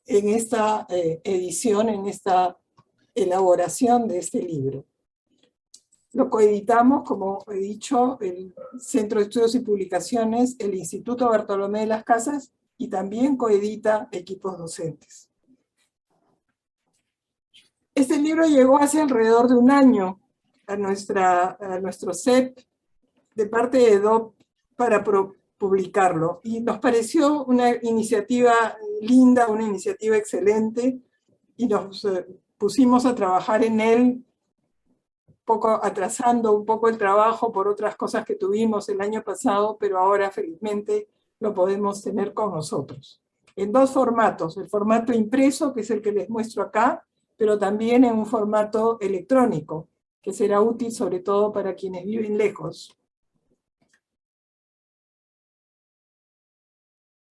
en esta edición, en esta elaboración de este libro. Lo coeditamos, como he dicho, el Centro de Estudios y Publicaciones, el Instituto Bartolomé de las Casas, y también coedita equipos docentes. Este libro llegó hace alrededor de un año a nuestro CEP de parte de EDOP para publicarlo, y nos pareció una iniciativa linda, una iniciativa excelente, y nos pusimos a trabajar en él, atrasando un poco el trabajo por otras cosas que tuvimos el año pasado, pero ahora felizmente lo podemos tener con nosotros. En dos formatos, el formato impreso, que es el que les muestro acá, pero también en un formato electrónico, que será útil sobre todo para quienes viven lejos.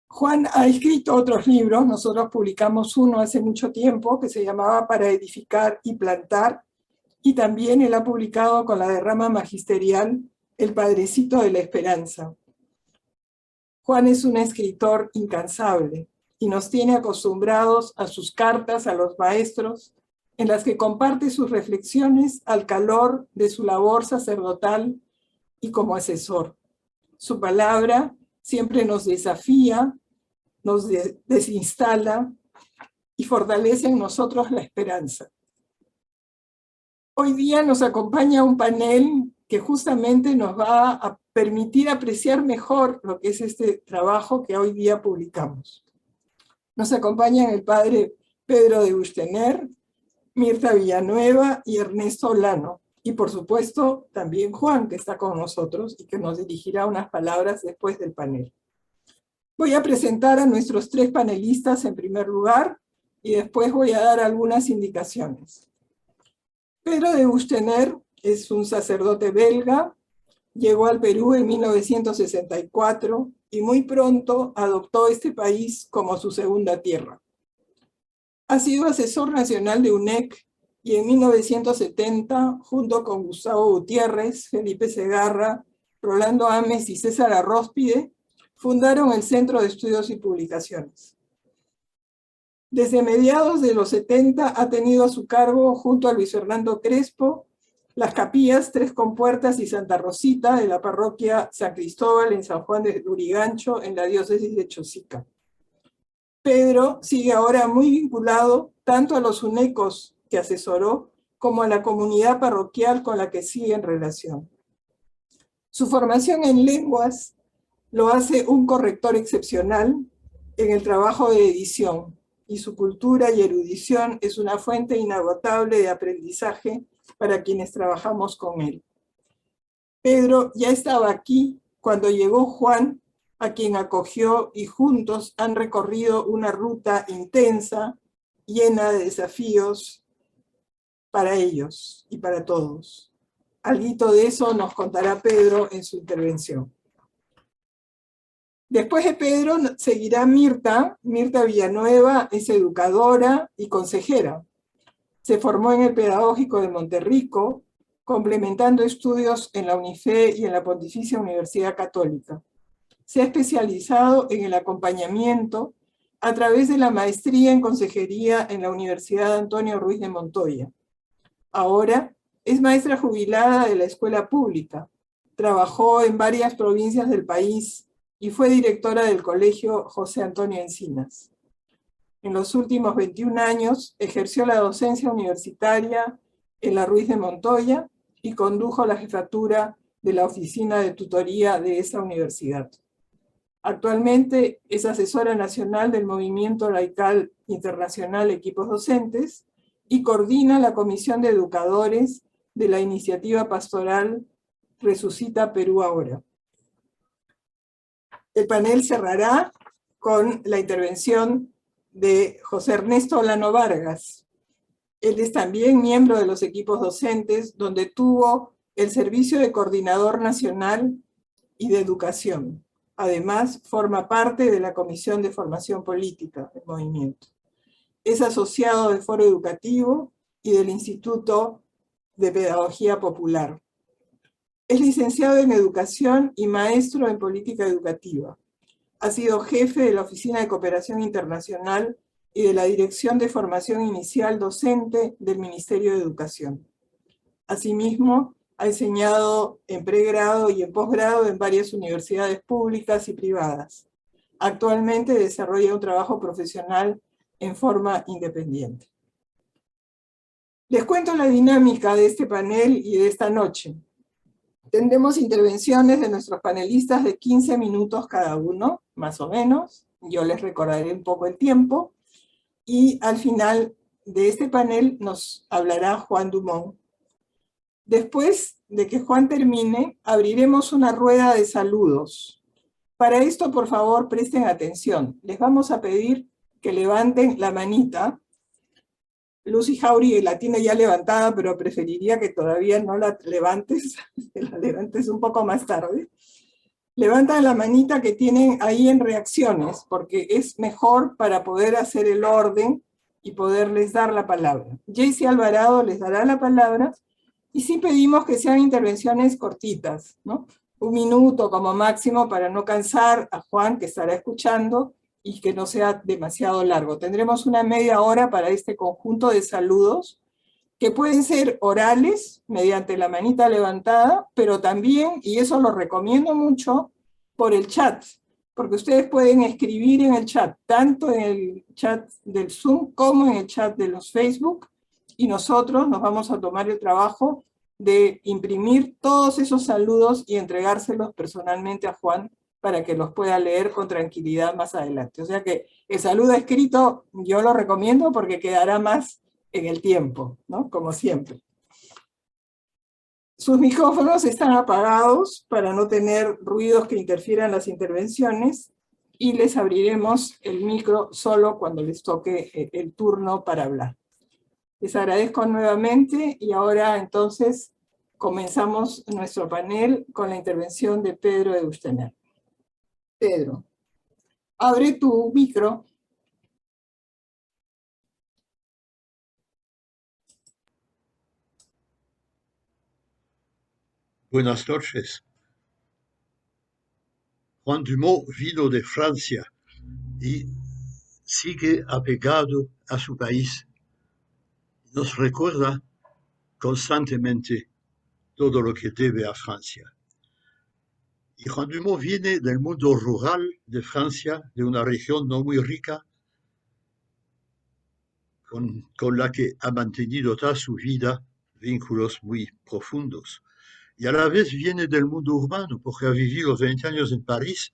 Juan ha escrito otros libros, nosotros publicamos uno hace mucho tiempo que se llamaba Para edificar y plantar, y también él ha publicado con la derrama magisterial El Padrecito de la Esperanza. Juan es un escritor incansable y nos tiene acostumbrados a sus cartas a los maestros, en las que comparte sus reflexiones al calor de su labor sacerdotal y como asesor. Su palabra siempre nos desafía, nos desinstala y fortalece en nosotros la esperanza. Hoy día nos acompaña un panel que justamente nos va a permitir apreciar mejor lo que es este trabajo que hoy día publicamos. Nos acompañan el padre Pedro de Bustener, Mirta Villanueva y Ernesto Olano. Y por supuesto también Juan, que está con nosotros y que nos dirigirá unas palabras después del panel. Voy a presentar a nuestros tres panelistas en primer lugar y después voy a dar algunas indicaciones. Pedro de Bustener es un sacerdote belga, llegó al Perú en 1964 y muy pronto adoptó este país como su segunda tierra. Ha sido asesor nacional de UNEC y en 1970, junto con Gustavo Gutiérrez, Felipe Segarra, Rolando Ames y César Arróspide, fundaron el Centro de Estudios y Publicaciones. Desde mediados de los 70 ha tenido a su cargo, junto a Luis Fernando Crespo, las capillas Tres Compuertas y Santa Rosita de la parroquia San Cristóbal en San Juan de Lurigancho, en la diócesis de Chosica. Pedro sigue ahora muy vinculado tanto a los UNECOS que asesoró, como a la comunidad parroquial con la que sigue en relación. Su formación en lenguas lo hace un corrector excepcional en el trabajo de edición, y su cultura y erudición es una fuente inagotable de aprendizaje para quienes trabajamos con él. Pedro ya estaba aquí cuando llegó Juan, a quien acogió, y juntos han recorrido una ruta intensa, llena de desafíos para ellos y para todos. Alguito de eso nos contará Pedro en su intervención. Después de Pedro seguirá Mirta. Mirta Villanueva es educadora y consejera. Se formó en el Pedagógico de Monterrico, complementando estudios en la UNIFE y en la Pontificia Universidad Católica. Se ha especializado en el acompañamiento a través de la maestría en consejería en la Universidad Antonio Ruiz de Montoya. Ahora es maestra jubilada de la escuela pública. Trabajó en varias provincias del país y fue directora del Colegio José Antonio Encinas. En los últimos 21 años ejerció la docencia universitaria en la Ruiz de Montoya y condujo la jefatura de la oficina de tutoría de esa universidad. Actualmente es asesora nacional del Movimiento Laical Internacional Equipos Docentes y coordina la Comisión de Educadores de la iniciativa pastoral Resucita Perú Ahora. El panel cerrará con la intervención de José Ernesto Olano Vargas. Él es también miembro de los equipos docentes, donde tuvo el servicio de coordinador nacional y de educación. Además, forma parte de la Comisión de Formación Política del movimiento. Es asociado del Foro Educativo y del Instituto de Pedagogía Popular. Es licenciado en Educación y maestro en Política Educativa. Ha sido jefe de la Oficina de Cooperación Internacional y de la Dirección de Formación Inicial Docente del Ministerio de Educación. Asimismo, ha enseñado en pregrado y en posgrado en varias universidades públicas y privadas. Actualmente desarrolla un trabajo profesional en forma independiente. Les cuento la dinámica de este panel y de esta noche. Tendremos intervenciones de nuestros panelistas de 15 minutos cada uno, más o menos. Yo les recordaré un poco el tiempo. Y al final de este panel nos hablará Juan Dumont. Después de que Juan termine, abriremos una rueda de saludos. Para esto, por favor, presten atención. Les vamos a pedir que levanten la manita. Lucy Jauregui la tiene ya levantada, pero preferiría que todavía no la levantes, que la levantes un poco más tarde. Levantan la manita que tienen ahí en reacciones, porque es mejor para poder hacer el orden y poderles dar la palabra. Jaycee Alvarado les dará la palabra, y sí pedimos que sean intervenciones cortitas, ¿no? 1 minuto como máximo para no cansar a Juan, que estará escuchando, y que no sea demasiado largo. Tendremos una media hora para este conjunto de saludos, que pueden ser orales, mediante la manita levantada, pero también, y eso lo recomiendo mucho, por el chat, porque ustedes pueden escribir en el chat, tanto en el chat del Zoom como en el chat de los Facebook, y nosotros nos vamos a tomar el trabajo de imprimir todos esos saludos y entregárselos personalmente a Juan para que los pueda leer con tranquilidad más adelante. O sea que el saludo escrito yo lo recomiendo porque quedará más en el tiempo, ¿no? Como siempre. Sus micrófonos están apagados para no tener ruidos que interfieran las intervenciones, y les abriremos el micro solo cuando les toque el turno para hablar. Les agradezco nuevamente, y ahora entonces comenzamos nuestro panel con la intervención de Pedro de Ustener. Pedro, abre tu micro. Buenas noches. Juan Dumont vino de Francia y sigue apegado a su país. Nos recuerda constantemente todo lo que debe a Francia. Y Juan Dumont viene del mundo rural de Francia, de una región no muy rica, con la que ha mantenido toda su vida vínculos muy profundos. Y a la vez viene del mundo urbano, porque ha vivido 20 años en París,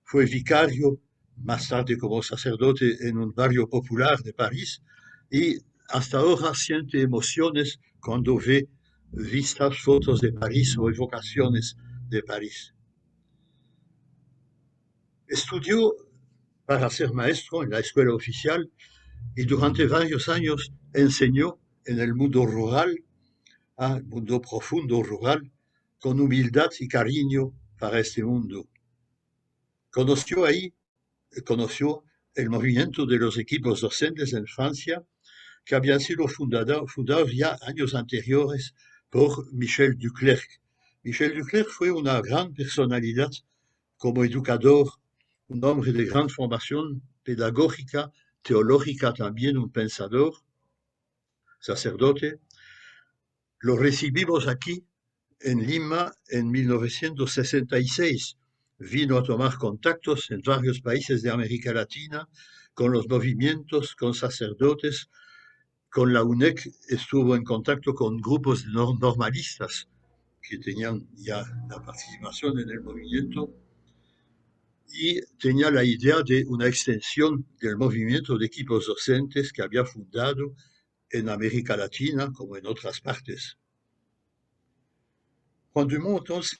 fue vicario, más tarde como sacerdote en un barrio popular de París, y hasta ahora siente emociones cuando ve vistas, fotos de París o evocaciones de París. Estudió para ser maestro en la escuela oficial y durante varios años enseñó en el mundo rural, el mundo profundo rural, con humildad y cariño para este mundo. Conoció el movimiento de los equipos docentes en Francia, que habían sido fundados ya años anteriores por Michel Duclercq. Michel Duclercq fue una gran personalidad como educador, un hombre de gran formación pedagógica, teológica también, un pensador, sacerdote. Lo recibimos aquí en Lima en 1966. Vino a tomar contactos en varios países de América Latina con los movimientos, con sacerdotes. Con la UNEC estuvo en contacto con grupos normalistas que tenían ya la participación en el movimiento, y tenía la idea de una extensión del movimiento de equipos docentes que había fundado en América Latina como en otras partes. Juan Dumont, entonces,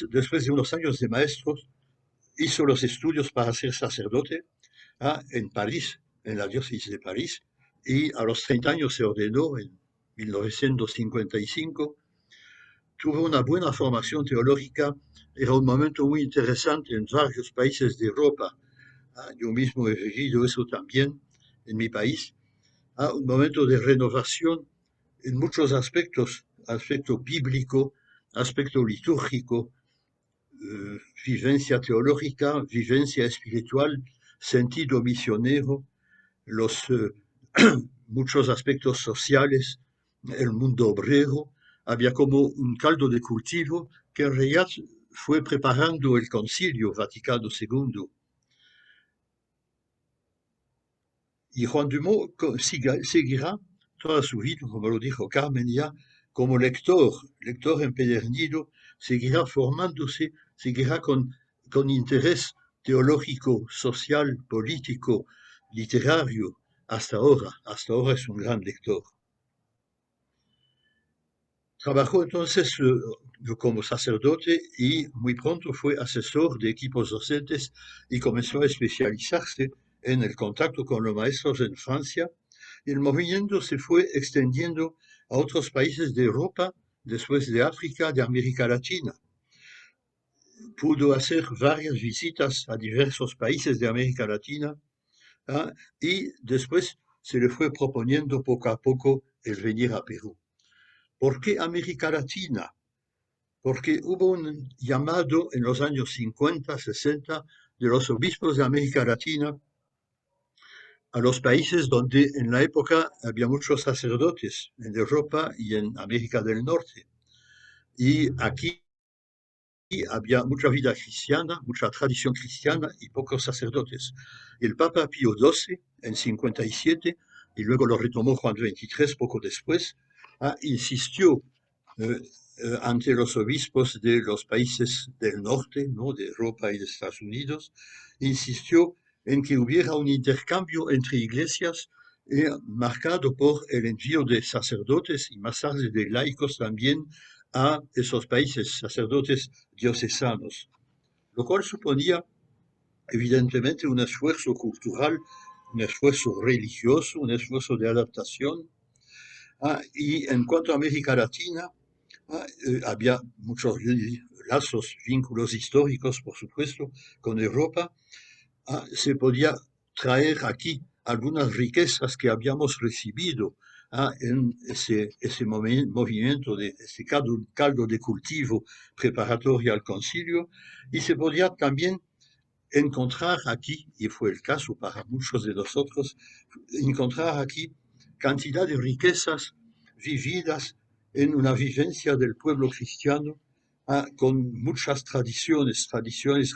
después de unos años de maestro, hizo los estudios para ser sacerdote en París, en la diócesis de París, y a los 30 años se ordenó en 1955. Tuvo una buena formación teológica, era un momento muy interesante en varios países de Europa. Yo mismo he vivido eso también en mi país. Un momento de renovación en muchos aspectos, aspecto bíblico, aspecto litúrgico, vivencia teológica, vivencia espiritual, sentido misionero, los muchos aspectos sociales, el mundo obrero. Había como un caldo de cultivo que en realidad fue preparando el Concilio Vaticano II. Y Juan Dumont seguirá toda su vida, como lo dijo Carmen ya, como lector empedernido, seguirá formándose, seguirá con interés teológico, social, político, literario, hasta ahora. Hasta ahora es un gran lector. Trabajó entonces como sacerdote y muy pronto fue asesor de equipos docentes y comenzó a especializarse en el contacto con los maestros en Francia. El movimiento se fue extendiendo a otros países de Europa, después de África, de América Latina. Pudo hacer varias visitas a diversos países de América Latina, y después se le fue proponiendo poco a poco el venir a Perú. ¿Por qué América Latina? Porque hubo un llamado en los años 50, 60 de los obispos de América Latina a los países donde en la época había muchos sacerdotes, en Europa y en América del Norte. Y aquí había mucha vida cristiana, mucha tradición cristiana y pocos sacerdotes. El Papa Pío XII, en 57, y luego lo retomó Juan XXIII poco después, insistió eh, ante los obispos de los países del norte, ¿no?, de Europa y de Estados Unidos, insistió en que hubiera un intercambio entre iglesias marcado por el envío de sacerdotes y más tarde de laicos también a esos países, sacerdotes diocesanos, lo cual suponía evidentemente un esfuerzo cultural, un esfuerzo religioso, un esfuerzo de adaptación. Y en cuanto a América Latina, había muchos lazos, vínculos históricos, por supuesto, con Europa. Se podía traer aquí algunas riquezas que habíamos recibido en ese movimiento, de ese caldo de cultivo preparatorio al concilio, y se podía también encontrar aquí, y fue el caso para muchos de nosotros, encontrar aquí cantidad de riquezas vividas en una vivencia del pueblo cristiano, con muchas tradiciones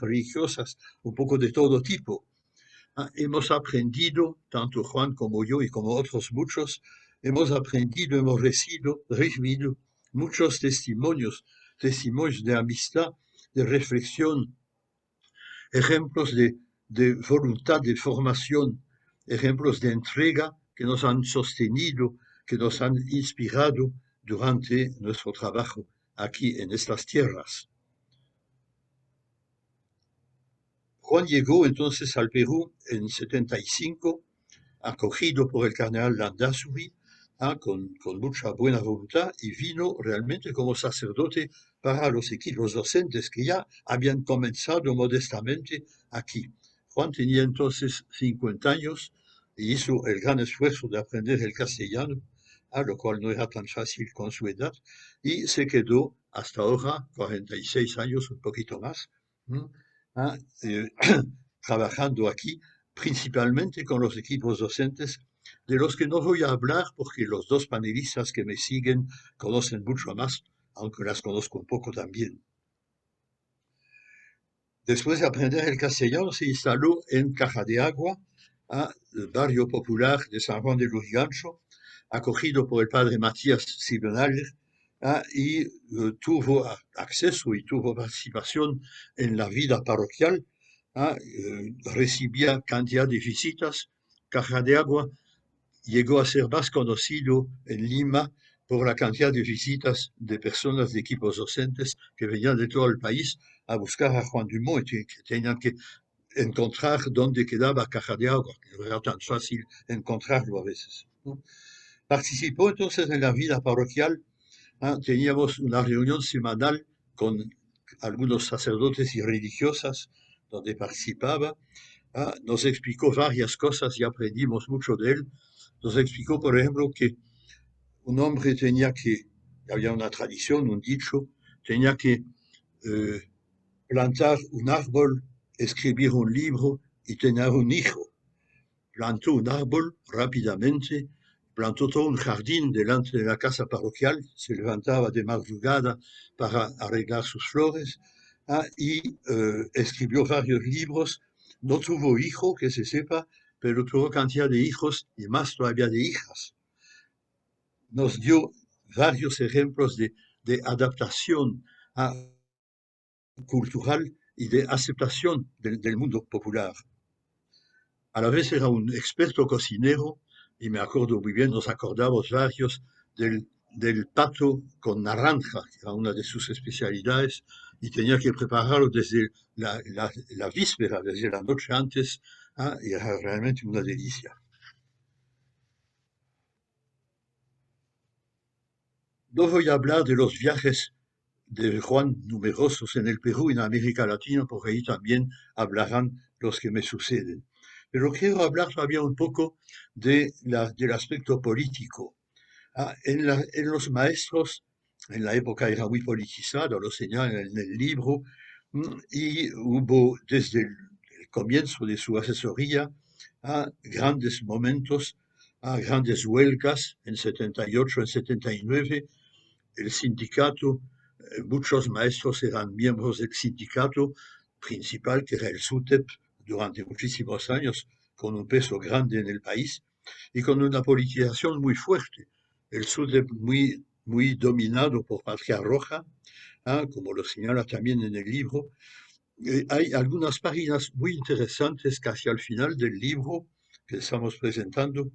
religiosas, un poco de todo tipo. Hemos aprendido, tanto Juan como yo y como otros muchos, hemos aprendido, hemos recibido muchos testimonios de amistad, de reflexión, ejemplos de voluntad, de formación, ejemplos de entrega que nos han sostenido, que nos han inspirado durante nuestro trabajo aquí en estas tierras. Juan llegó entonces al Perú en 75, acogido por el cardenal Landázuri, con mucha buena voluntad, y vino realmente como sacerdote para los equipos docentes que ya habían comenzado modestamente aquí. Juan tenía entonces 50 años y hizo el gran esfuerzo de aprender el castellano, lo cual no era tan fácil con su edad, y se quedó hasta ahora, 46 años, un poquito más, trabajando aquí, principalmente con los equipos docentes, de los que no voy a hablar porque los dos panelistas que me siguen conocen mucho más, aunque las conozco un poco también. Después de aprender el castellano, se instaló en Caja de Agua, el barrio popular de San Juan de Lurigancho, acogido por el padre Matías Siebenaler, y tuvo acceso y tuvo participación en la vida parroquial. Recibía cantidad de visitas. Caja de Agua llegó a ser más conocido en Lima por la cantidad de visitas de personas de equipos docentes que venían de todo el país a buscar a Juan Dumont, que tenían que encontrar dónde quedaba Caja de Agua, que no era tan fácil encontrarlo a veces, ¿no? Participó entonces en la vida parroquial. Teníamos una reunión semanal con algunos sacerdotes y religiosas donde participaba. Nos explicó varias cosas y aprendimos mucho de él. Nos explicó, por ejemplo, que un hombre tenía que, había una tradición, un dicho, tenía que plantar un árbol, escribir un libro y tener un hijo. Plantó un árbol rápidamente, plantó todo un jardín delante de la casa parroquial, se levantaba de madrugada para arreglar sus flores, y escribió varios libros. No tuvo hijo, que se sepa, pero tuvo cantidad de hijos y más todavía de hijas. Nos dio varios ejemplos de adaptación cultural y de aceptación del mundo popular. A la vez era un experto cocinero y me acuerdo muy bien, nos acordamos varios del pato con naranja, que era una de sus especialidades, y tenía que prepararlo desde la víspera, desde la noche antes, y era realmente una delicia. No voy a hablar de los viajes de Juan numerosos en el Perú y en América Latina, porque ahí también hablarán los que me suceden. Pero quiero hablar todavía un poco del aspecto político. En los maestros, en la época era muy politizado, lo señalan en el libro, y hubo desde el comienzo de su asesoría grandes momentos, grandes huelgas en 78, en 79, el sindicato, muchos maestros eran miembros del sindicato principal, que era el SUTEP, durante muchísimos años, con un peso grande en el país y con una politización muy fuerte. El SUTEP muy dominado por Patria Roja, como lo señala también en el libro. Hay algunas páginas muy interesantes casi al final del libro que estamos presentando,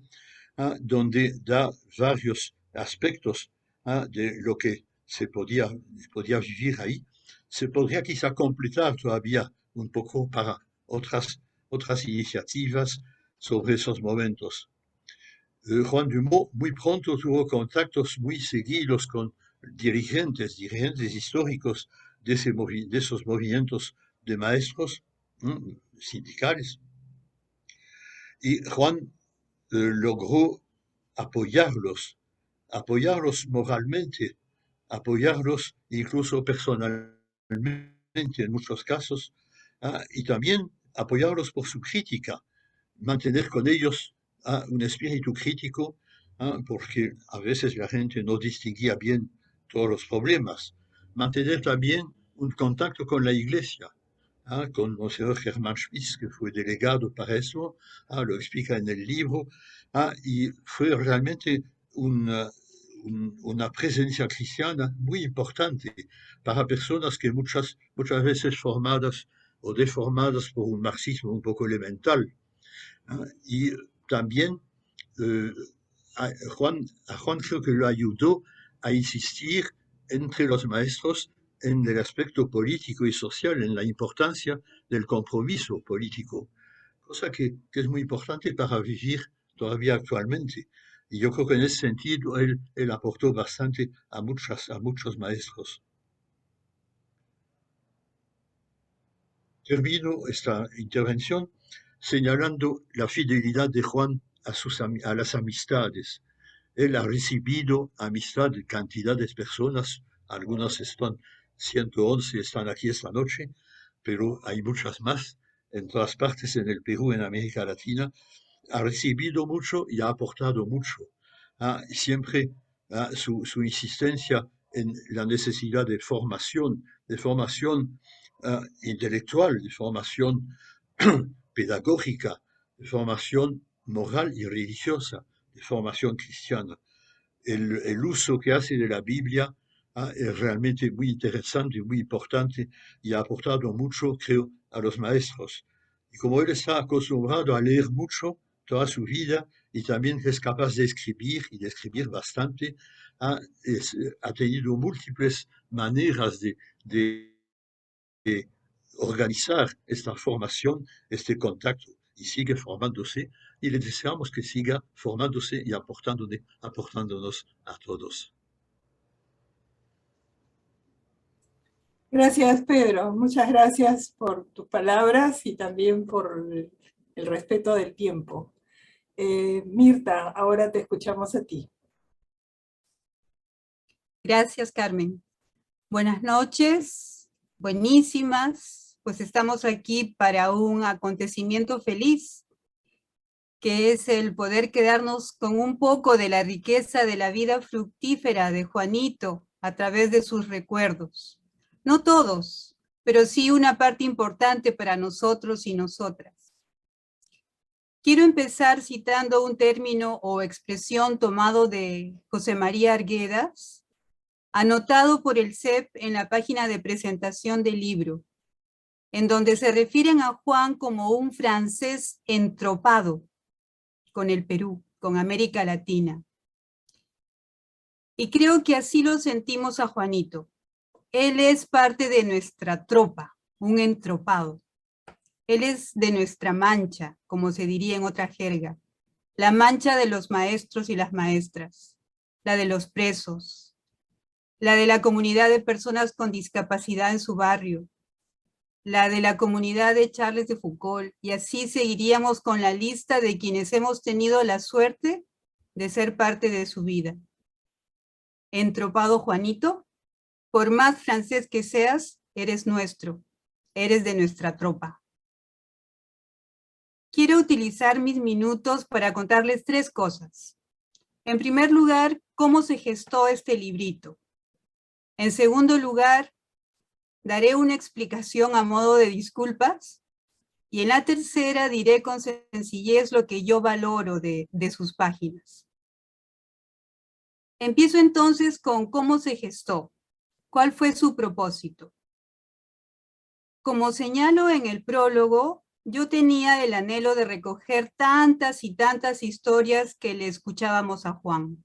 donde da varios aspectos de lo que se podía vivir ahí. Se podría quizá completar todavía un poco para otras iniciativas sobre esos momentos. Juan Dumont muy pronto tuvo contactos muy seguidos con dirigentes históricos de esos movimientos de maestros sindicales. Y Juan logró apoyarlos moralmente, apoyarlos incluso personalmente en muchos casos, y también apoyarlos por su crítica, mantener con ellos un espíritu crítico, porque a veces la gente no distinguía bien todos los problemas. Mantener también un contacto con la Iglesia, con Monseñor Germán Spitz, que fue delegado para eso, lo explica en el libro, y fue realmente una presencia cristiana muy importante para personas que muchas veces formadas o deformadas por un marxismo un poco elemental. Y también a Juan creo que lo ayudó a insistir entre los maestros en el aspecto político y social, en la importancia del compromiso político, cosa que es muy importante para vivir todavía actualmente. Y yo creo que en ese sentido él aportó bastante a muchos maestros. Termino esta intervención señalando la fidelidad de Juan a las amistades. Él ha recibido amistad de cantidad de personas, algunas 111 están aquí esta noche, pero hay muchas más en todas partes, en el Perú, en América Latina. Ha recibido mucho y ha aportado mucho. Siempre su insistencia en la necesidad de formación intelectual, de formación pedagógica, de formación moral y religiosa, de formación cristiana. El uso que hace de la Biblia es realmente muy interesante, muy importante y ha aportado mucho, creo, a los maestros. Y como él está acostumbrado a leer mucho toda su vida y también es capaz de escribir y de escribir bastante, ha tenido múltiples maneras de organizar esta formación, este contacto, y sigue formándose, y le deseamos que siga formándose y aportándonos a todos. Gracias, Pedro. Muchas gracias por tus palabras y también por el respeto del tiempo. Mirta, ahora te escuchamos a ti. Gracias, Carmen. Buenas noches Buenísimas, pues estamos aquí para un acontecimiento feliz, que es el poder quedarnos con un poco de la riqueza de la vida fructífera de Juanito a través de sus recuerdos. No todos, pero sí una parte importante para nosotros y nosotras. Quiero empezar citando un término o expresión tomado de José María Arguedas, anotado por el CEP en la página de presentación del libro, en donde se refieren a Juan como un francés entropado con el Perú, con América Latina. Y creo que así lo sentimos a Juanito. Él es parte de nuestra tropa, un entropado. Él es de nuestra mancha, como se diría en otra jerga. La mancha de los maestros y las maestras, la de los presos, la de la comunidad de personas con discapacidad en su barrio, la de la comunidad de Charles de Foucault, y así seguiríamos con la lista de quienes hemos tenido la suerte de ser parte de su vida. Entropado Juanito, por más francés que seas, eres nuestro, eres de nuestra tropa. Quiero utilizar mis minutos para contarles 3 cosas. En primer lugar, cómo se gestó este librito. En segundo lugar, daré una explicación a modo de disculpas. Y en la tercera diré con sencillez lo que yo valoro de sus páginas. Empiezo entonces con cómo se gestó. ¿Cuál fue su propósito? Como señalo en el prólogo, yo tenía el anhelo de recoger tantas y tantas historias que le escuchábamos a Juan.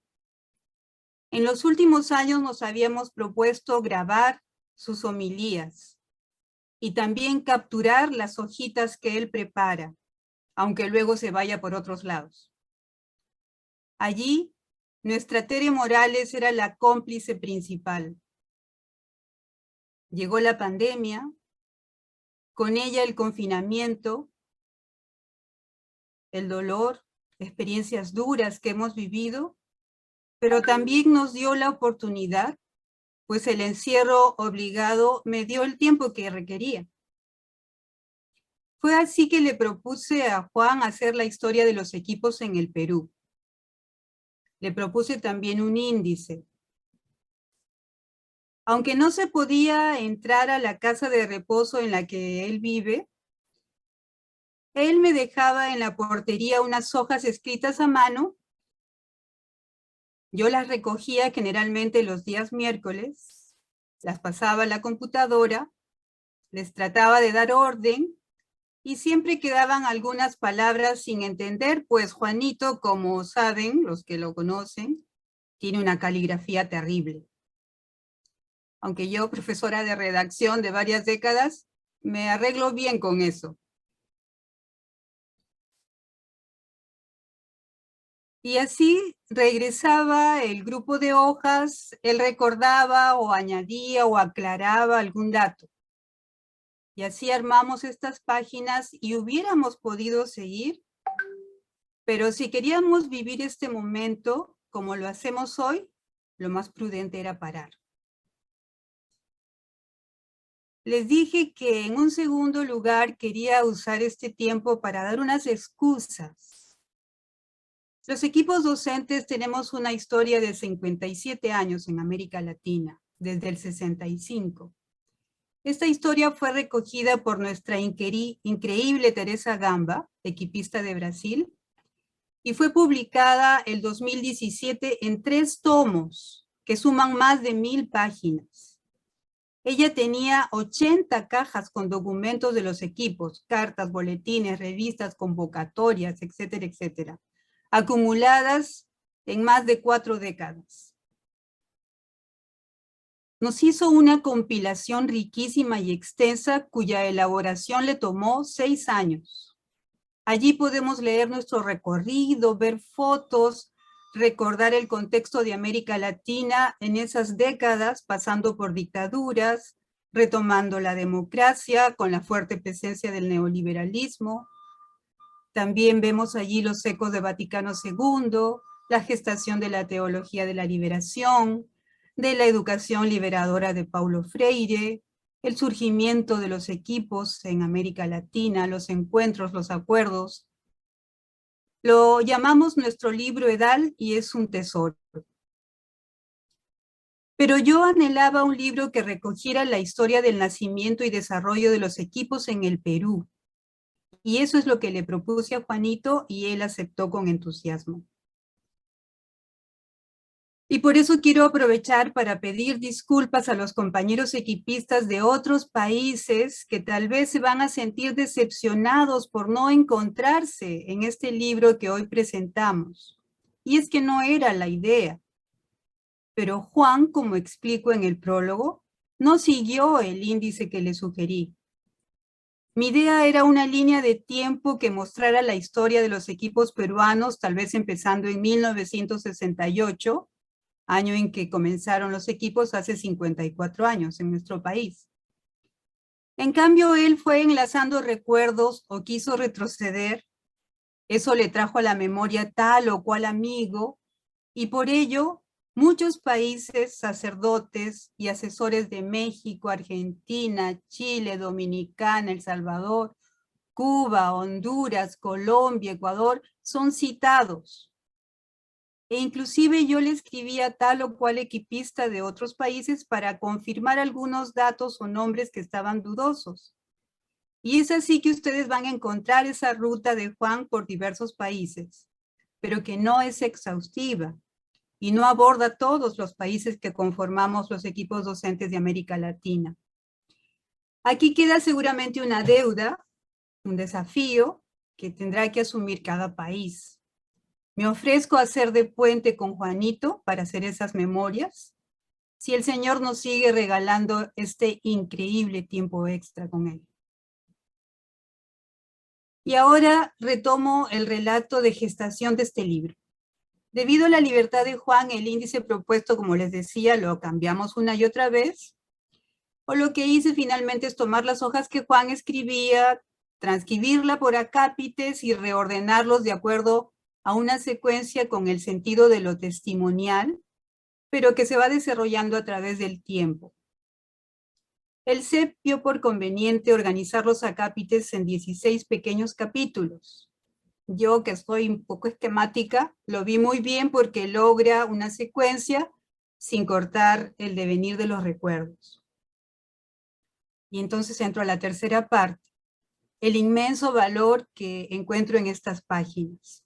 En los últimos años nos habíamos propuesto grabar sus homilías y también capturar las hojitas que él prepara, aunque luego se vaya por otros lados. Allí, nuestra Tere Morales era la cómplice principal. Llegó la pandemia, con ella el confinamiento, el dolor, experiencias duras que hemos vivido, pero también nos dio la oportunidad, pues el encierro obligado me dio el tiempo que requería. Fue así que le propuse a Juan hacer la historia de los equipos en el Perú. Le propuse también un índice. Aunque no se podía entrar a la casa de reposo en la que él vive, él me dejaba en la portería unas hojas escritas a mano. Yo las recogía generalmente los días miércoles, las pasaba a la computadora, les trataba de dar orden y siempre quedaban algunas palabras sin entender, pues Juanito, como saben los que lo conocen, tiene una caligrafía terrible. Aunque yo, profesora de redacción de varias décadas, me arreglo bien con eso. Y así regresaba el grupo de hojas, él recordaba o añadía o aclaraba algún dato. Y así armamos estas páginas y hubiéramos podido seguir, pero si queríamos vivir este momento como lo hacemos hoy, lo más prudente era parar. Les dije que en un segundo lugar quería usar este tiempo para dar unas excusas. Los equipos docentes tenemos una historia de 57 años en América Latina, desde el 65. Esta historia fue recogida por nuestra increíble Teresa Gamba, equipista de Brasil, y fue publicada el 2017 en 3 tomos, que suman más de 1000 páginas. Ella tenía 80 cajas con documentos de los equipos, cartas, boletines, revistas, convocatorias, etcétera, etcétera, acumuladas en más de 4 décadas. Nos hizo una compilación riquísima y extensa cuya elaboración le tomó 6 años. Allí podemos leer nuestro recorrido, ver fotos, recordar el contexto de América Latina en esas décadas, pasando por dictaduras, retomando la democracia con la fuerte presencia del neoliberalismo. También vemos allí los ecos de Vaticano II, la gestación de la teología de la liberación, de la educación liberadora de Paulo Freire, el surgimiento de los equipos en América Latina, los encuentros, los acuerdos. Lo llamamos nuestro libro Edal y es un tesoro. Pero yo anhelaba un libro que recogiera la historia del nacimiento y desarrollo de los equipos en el Perú. Y eso es lo que le propuse a Juanito y él aceptó con entusiasmo. Y por eso quiero aprovechar para pedir disculpas a los compañeros equipistas de otros países que tal vez se van a sentir decepcionados por no encontrarse en este libro que hoy presentamos. Y es que no era la idea. Pero Juan, como explico en el prólogo, no siguió el índice que le sugerí. Mi idea era una línea de tiempo que mostrara la historia de los equipos peruanos, tal vez empezando en 1968, año en que comenzaron los equipos hace 54 años en nuestro país. En cambio, él fue enlazando recuerdos o quiso retroceder. Eso le trajo a la memoria tal o cual amigo, y por ello, muchos países, sacerdotes y asesores de México, Argentina, Chile, Dominicana, El Salvador, Cuba, Honduras, Colombia, Ecuador, son citados. E inclusive yo le escribí a tal o cual equipista de otros países para confirmar algunos datos o nombres que estaban dudosos. Y es así que ustedes van a encontrar esa ruta de Juan por diversos países, pero que no es exhaustiva y no aborda todos los países que conformamos los equipos docentes de América Latina. Aquí queda seguramente una deuda, un desafío que tendrá que asumir cada país. Me ofrezco a hacer de puente con Juanito para hacer esas memorias, si el Señor nos sigue regalando este increíble tiempo extra con él. Y ahora retomo el relato de gestación de este libro. Debido a la libertad de Juan, el índice propuesto, como les decía, lo cambiamos una y otra vez. O lo que hice finalmente es tomar las hojas que Juan escribía, transcribirla por acápites y reordenarlos de acuerdo a una secuencia con el sentido de lo testimonial, pero que se va desarrollando a través del tiempo. El CEP vio por conveniente organizar los acápites en 16 pequeños capítulos. Yo, que soy un poco esquemática, lo vi muy bien porque logra una secuencia sin cortar el devenir de los recuerdos. Y entonces entro a la tercera parte, el inmenso valor que encuentro en estas páginas.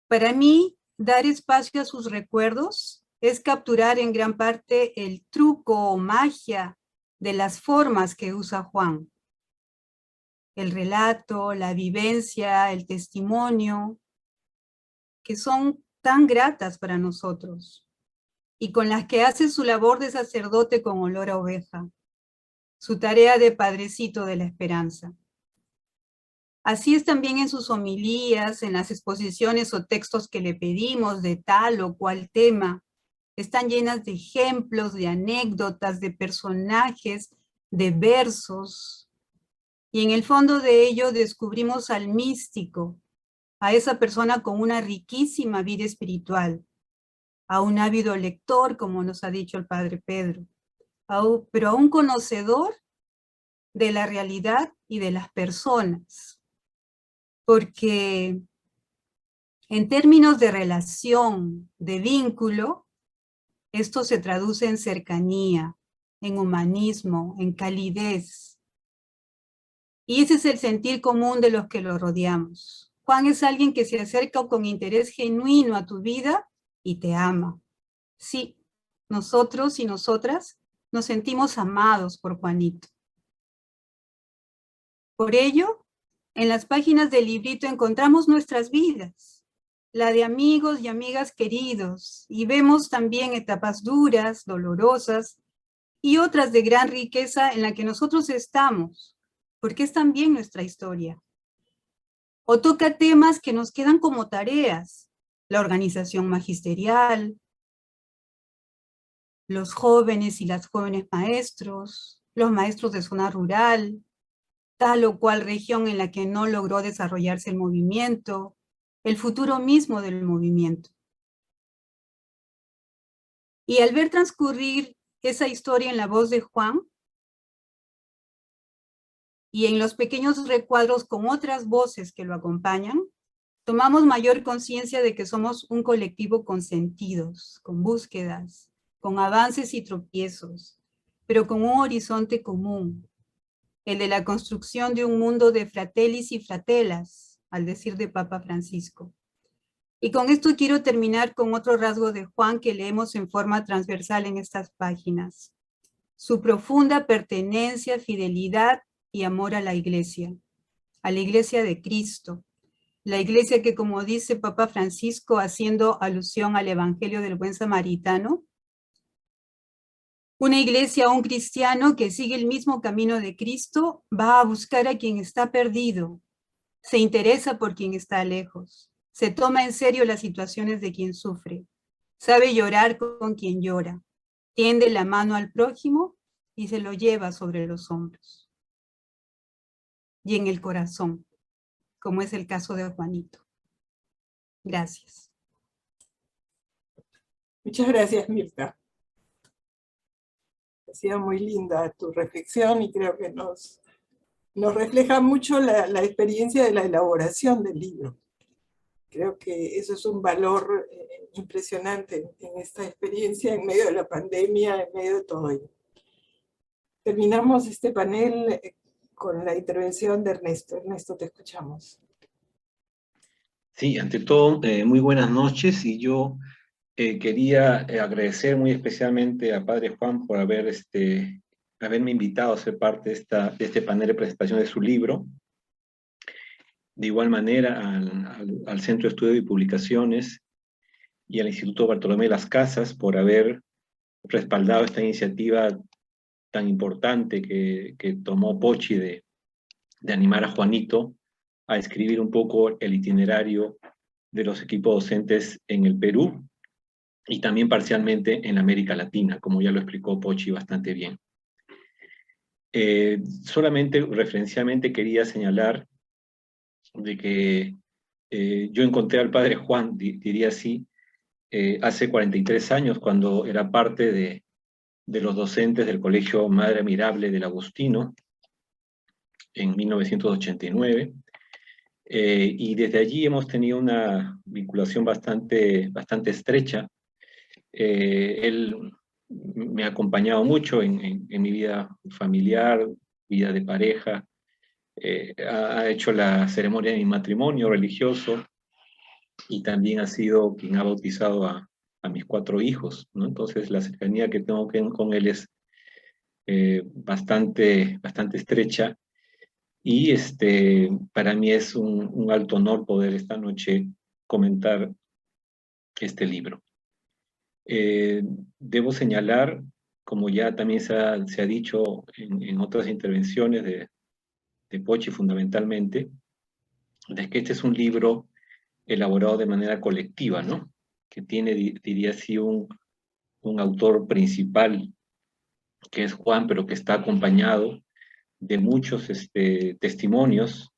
Para mí, dar espacio a sus recuerdos es capturar en gran parte el truco o magia de las formas que usa Juan. El relato, la vivencia, el testimonio, que son tan gratas para nosotros, y con las que hace su labor de sacerdote con olor a oveja, su tarea de padrecito de la esperanza. Así es también en sus homilías, en las exposiciones o textos que le pedimos de tal o cual tema. Están llenas de ejemplos, de anécdotas, de personajes, de versos. Y en el fondo de ello descubrimos al místico, a esa persona con una riquísima vida espiritual, a un ávido lector, como nos ha dicho el padre Pedro, pero a un conocedor de la realidad y de las personas. Porque en términos de relación, de vínculo, esto se traduce en cercanía, en humanismo, en calidez. Y ese es el sentir común de los que lo rodeamos. Juan es alguien que se acerca con interés genuino a tu vida y te ama. Sí, nosotros y nosotras nos sentimos amados por Juanito. Por ello, en las páginas del librito encontramos nuestras vidas, la de amigos y amigas queridos, y vemos también etapas duras, dolorosas, y otras de gran riqueza en la que nosotros estamos, porque es también nuestra historia. O toca temas que nos quedan como tareas, la organización magisterial, los jóvenes y las jóvenes maestros, los maestros de zona rural, tal o cual región en la que no logró desarrollarse el movimiento, el futuro mismo del movimiento. Y al ver transcurrir esa historia en la voz de Juan, y en los pequeños recuadros con otras voces que lo acompañan, tomamos mayor conciencia de que somos un colectivo con sentidos, con búsquedas, con avances y tropiezos, pero con un horizonte común, el de la construcción de un mundo de fratellis y fratelas, al decir de Papa Francisco. Y con esto quiero terminar con otro rasgo de Juan que leemos en forma transversal en estas páginas. Su profunda pertenencia, fidelidad y amor a la iglesia de Cristo. La iglesia que, como dice Papa Francisco, haciendo alusión al Evangelio del Buen Samaritano, una iglesia o un cristiano que sigue el mismo camino de Cristo va a buscar a quien está perdido, se interesa por quien está lejos, se toma en serio las situaciones de quien sufre, sabe llorar con quien llora, tiende la mano al prójimo y se lo lleva sobre los hombros y en el corazón, como es el caso de Juanito. Gracias. Muchas gracias, Mirta. Ha sido muy linda tu reflexión y creo que nos refleja mucho la experiencia de la elaboración del libro. Creo que eso es un valor impresionante en esta experiencia en medio de la pandemia, en medio de todo ello. Terminamos este panel con la intervención de Ernesto. Ernesto, te escuchamos. Sí, ante todo, muy buenas noches, y yo quería agradecer muy especialmente a Padre Juan por haberme invitado a ser parte de este panel de presentación de su libro. De igual manera al Centro de Estudio y Publicaciones y al Instituto Bartolomé de las Casas por haber respaldado esta iniciativa tan importante que tomó Pochi de animar a Juanito a escribir un poco el itinerario de los equipos docentes en el Perú y también parcialmente en América Latina, como ya lo explicó Pochi bastante bien. Solamente referencialmente quería señalar de que yo encontré al Padre Juan, diría así, hace 43 años, cuando era parte de los docentes del Colegio Madre Admirable del Agustino, en 1989, y desde allí hemos tenido una vinculación bastante estrecha. Él me ha acompañado mucho en mi vida familiar, vida de pareja, ha hecho la ceremonia de mi matrimonio religioso y también ha sido quien ha bautizado a mis 4 hijos, ¿no? Entonces la cercanía que tengo con él es bastante estrecha, y para mí es un alto honor poder esta noche comentar este libro. Debo señalar, como ya también se ha dicho en otras intervenciones de Pochi fundamentalmente, de que este es un libro elaborado de manera colectiva, ¿no? Que tiene, diría así, un autor principal, que es Juan, pero que está acompañado de muchos testimonios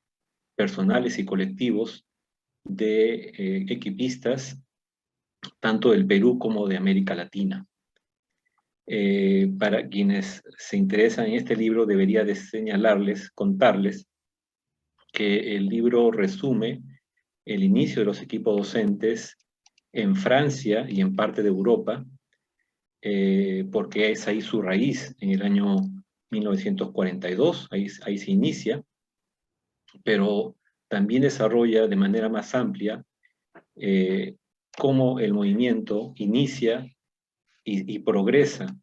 personales y colectivos de equipistas, tanto del Perú como de América Latina. Para quienes se interesan en este libro, debería de señalarles, contarles, que el libro resume el inicio de los equipos docentes en Francia y en parte de Europa, porque es ahí su raíz, en el año 1942, ahí se inicia, pero también desarrolla de manera más amplia cómo el movimiento inicia y progresa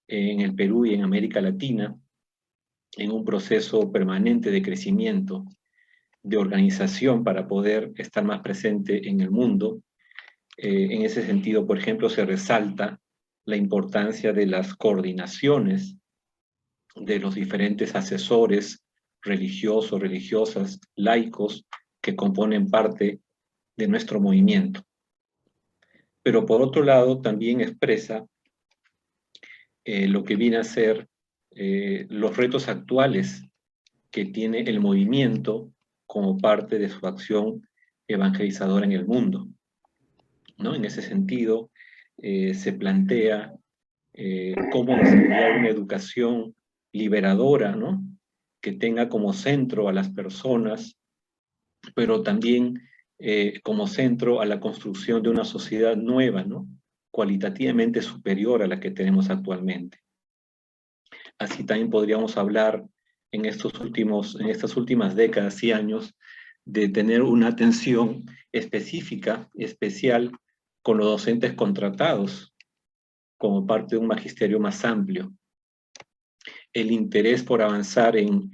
en el Perú y en América Latina en un proceso permanente de crecimiento, de organización para poder estar más presente en el mundo. En ese sentido, por ejemplo, se resalta la importancia de las coordinaciones de los diferentes asesores religiosos, religiosas, laicos, que componen parte de nuestro movimiento. Pero por otro lado, también expresa lo que viene a ser los retos actuales que tiene el movimiento como parte de su acción evangelizadora en el mundo, ¿no? En ese sentido, se plantea cómo desarrollar una educación liberadora, ¿no? que tenga como centro a las personas, pero también como centro a la construcción de una sociedad nueva, ¿no? Cualitativamente superior a la que tenemos actualmente. Así también podríamos hablar en estas últimas décadas y años de tener una atención específica, especial, con los docentes contratados como parte de un magisterio más amplio. El interés por avanzar en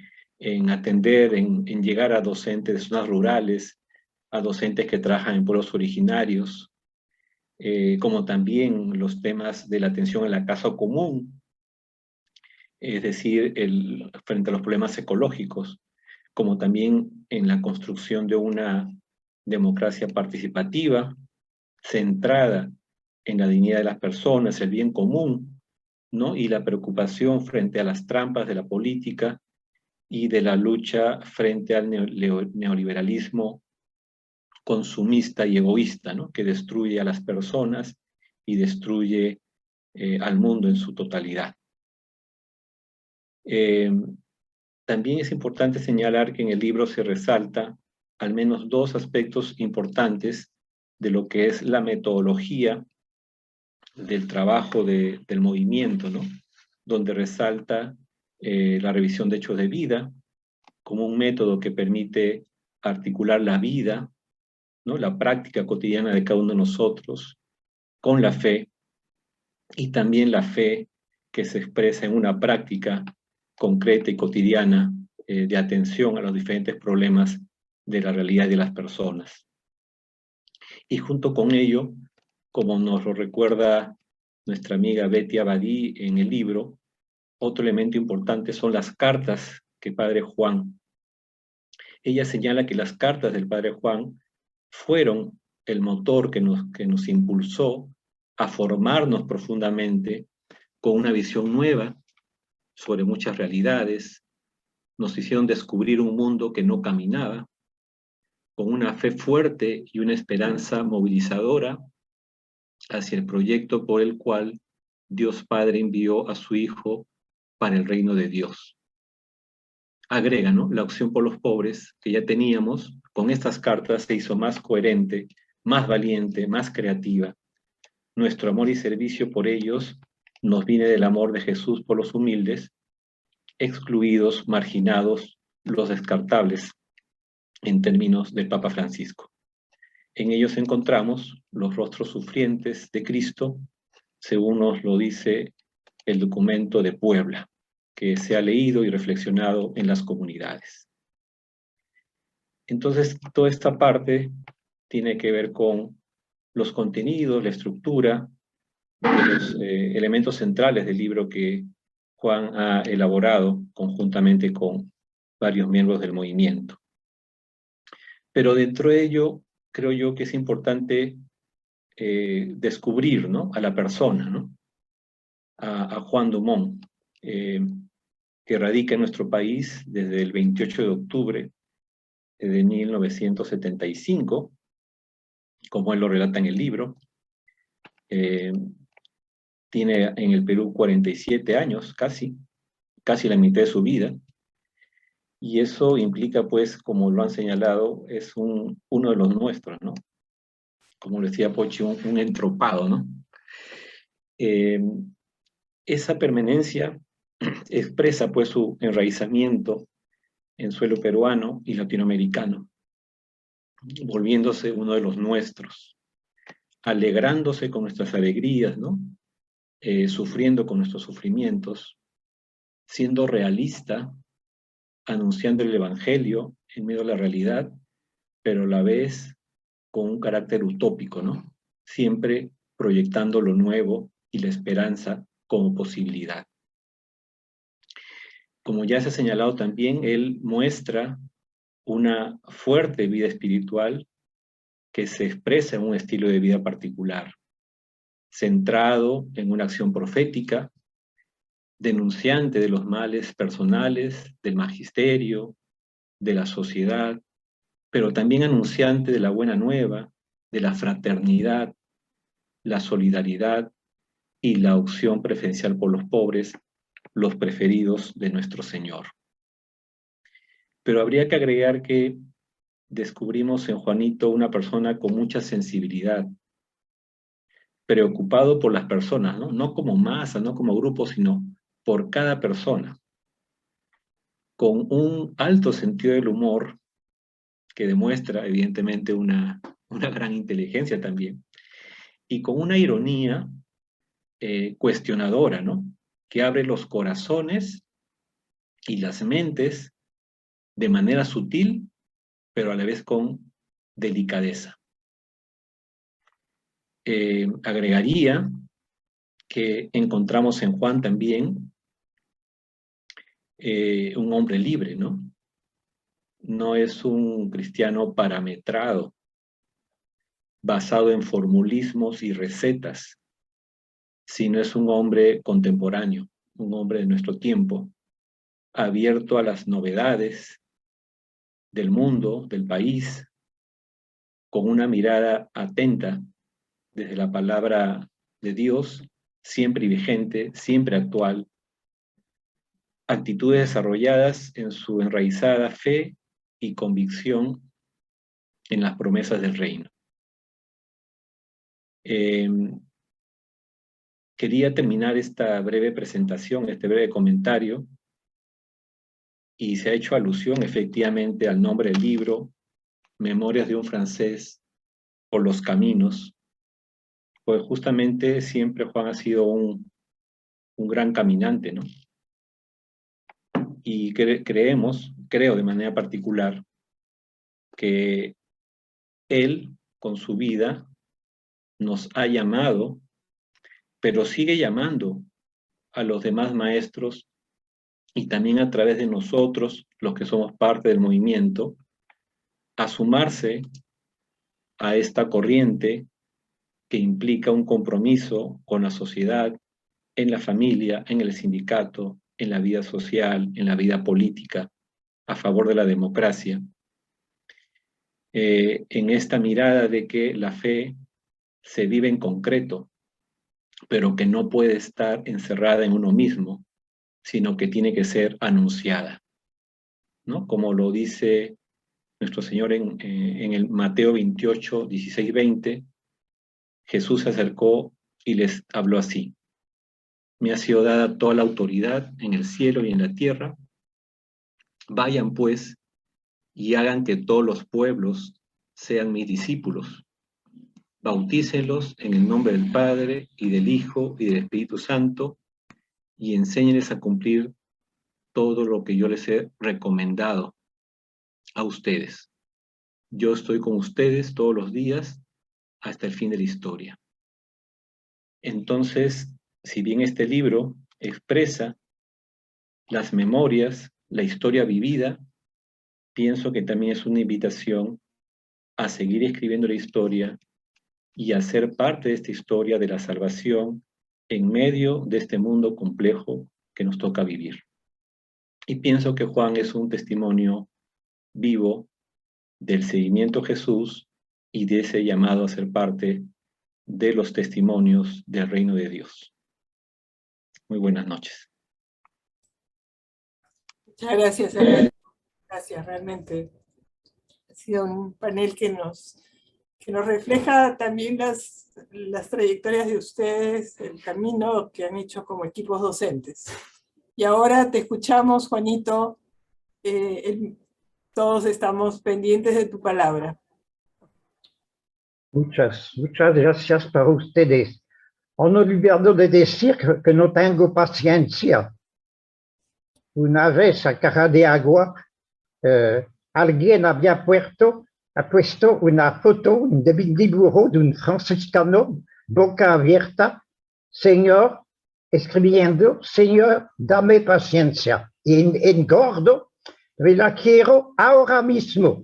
atender, en llegar a docentes de zonas rurales, a docentes que trabajan en pueblos originarios, como también los temas de la atención en la casa común, es decir, frente a los problemas ecológicos, como también en la construcción de una democracia participativa, centrada en la dignidad de las personas, el bien común, ¿no? Y la preocupación frente a las trampas de la política y de la lucha frente al neoliberalismo consumista y egoísta, ¿no? Que destruye a las personas y destruye al mundo en su totalidad. También es importante señalar que en el libro se resalta al menos dos aspectos importantes de lo que es la metodología del trabajo del movimiento, ¿no? Donde resalta la revisión de hechos de vida como un método que permite articular la vida, ¿no? La práctica cotidiana de cada uno de nosotros con la fe, y también la fe que se expresa en una práctica concreta y cotidiana de atención a los diferentes problemas de la realidad de las personas. Y junto con ello, como nos lo recuerda nuestra amiga Betty Abadí en el libro, otro elemento importante son las cartas que Padre Juan. Ella señala que las cartas del Padre Juan fueron el motor que nos impulsó a formarnos profundamente con una visión nueva sobre muchas realidades, nos hicieron descubrir un mundo que no caminaba, con una fe fuerte y una esperanza movilizadora hacia el proyecto por el cual Dios Padre envió a su Hijo para el reino de Dios. Agrega, ¿no? La opción por los pobres que ya teníamos, con estas cartas se hizo más coherente, más valiente, más creativa. Nuestro amor y servicio por ellos nos viene del amor de Jesús por los humildes, excluidos, marginados, los descartables, en términos del Papa Francisco. En ellos encontramos los rostros sufrientes de Cristo, según nos lo dice el documento de Puebla, que se ha leído y reflexionado en las comunidades. Entonces, toda esta parte tiene que ver con los contenidos, la estructura, de los elementos centrales del libro que Juan ha elaborado conjuntamente con varios miembros del movimiento. Pero dentro de ello, creo yo que es importante descubrir, ¿no? A la persona, ¿no? A Juan Dumont, que radica en nuestro país desde el 28 de octubre de 1975, como él lo relata en el libro. Tiene en el Perú 47 años, casi la mitad de su vida, y eso implica, pues, como lo han señalado, es uno de los nuestros, ¿no? Como decía Pochi, un entropado, ¿no? Esa permanencia expresa, pues, su enraizamiento en suelo peruano y latinoamericano, volviéndose uno de los nuestros, alegrándose con nuestras alegrías, ¿no? Sufriendo con nuestros sufrimientos, siendo realista, anunciando el Evangelio en medio de la realidad, pero a la vez con un carácter utópico, ¿no? Siempre proyectando lo nuevo y la esperanza como posibilidad. Como ya se ha señalado también, él muestra una fuerte vida espiritual que se expresa en un estilo de vida particular, centrado en una acción profética, denunciante de los males personales, del magisterio, de la sociedad, pero también anunciante de la buena nueva, de la fraternidad, la solidaridad y la opción preferencial por los pobres, los preferidos de nuestro Señor. Pero habría que agregar que descubrimos en Juanito una persona con mucha sensibilidad, preocupado por las personas, ¿no? No como masa, no como grupo, sino por cada persona, con un alto sentido del humor que demuestra evidentemente una gran inteligencia también, y con una ironía cuestionadora, ¿no? Que abre los corazones y las mentes de manera sutil, pero a la vez con delicadeza. Agregaría que encontramos en Juan también un hombre libre, ¿no? No es un cristiano parametrado, basado en formulismos y recetas, sino es un hombre contemporáneo, un hombre de nuestro tiempo, abierto a las novedades del mundo, del país, con una mirada atenta desde la palabra de Dios, siempre vigente, siempre actual, actitudes desarrolladas en su enraizada fe y convicción en las promesas del reino. Quería terminar esta breve presentación, este breve comentario, y se ha hecho alusión efectivamente al nombre del libro, Memorias de un francés por los caminos, pues justamente siempre Juan ha sido un gran caminante, ¿no? Y creo de manera particular, que él, con su vida, nos ha llamado, pero sigue llamando a los demás maestros y también a través de nosotros, los que somos parte del movimiento, a sumarse a esta corriente que implica un compromiso con la sociedad, en la familia, en el sindicato, en la vida social, en la vida política, a favor de la democracia. En esta mirada de que la fe se vive en concreto, pero que no puede estar encerrada en uno mismo, sino que tiene que ser anunciada, ¿no? Como lo dice nuestro Señor en el Mateo 28, 16, 20, Jesús se acercó y les habló así: me ha sido dada toda la autoridad en el cielo y en la tierra. Vayan pues y hagan que todos los pueblos sean mis discípulos. Bautícenlos en el nombre del Padre y del Hijo y del Espíritu Santo y enséñenles a cumplir todo lo que yo les he recomendado a ustedes. Yo estoy con ustedes todos los días hasta el fin de la historia. Entonces, si bien este libro expresa las memorias, la historia vivida, pienso que también es una invitación a seguir escribiendo la historia y a ser parte de esta historia de la salvación en medio de este mundo complejo que nos toca vivir. Y pienso que Juan es un testimonio vivo del seguimiento a Jesús y de ese llamado a ser parte de los testimonios del reino de Dios. Muy buenas noches. Muchas gracias, gracias, realmente. Ha sido un panel que nos refleja también las trayectorias de ustedes, el camino que han hecho como equipos docentes. Y ahora te escuchamos, Juanito. Todos estamos pendientes de tu palabra. Muchas gracias para ustedes. Han olvidado de decir que no tengo paciencia. Una vez a Cara de Agua, alguien había puesto una foto, un dibujo de un franciscano, boca abierta, Señor, escribiendo, Señor, dame paciencia. Y en gordo, la quiero ahora mismo.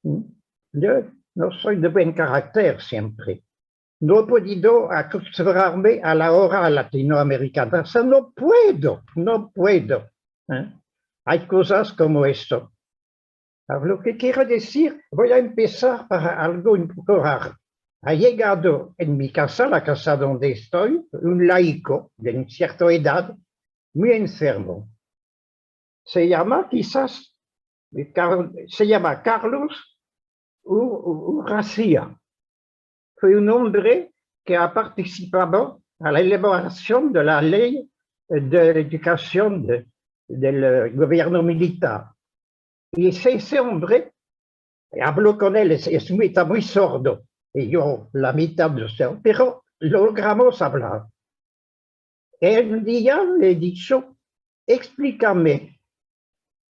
Yo no soy de buen carácter siempre. No he podido acostumbrarme a la hora latinoamericana. O sea, no puedo. Hay cosas como esto. Lo que quiero decir, voy a empezar para algo un poco raro. Ha llegado en mi casa, la casa donde estoy, un laico de cierta edad, muy enfermo. Se llama quizás se llama Carlos Urracia. Fue un hombre que ha participado a la elaboración de la ley de educación del gobierno militar. Y ese hombre, hablo con él, está muy sordo, y yo la mitad de eso, pero logramos hablar. Un día le he dicho, explícame,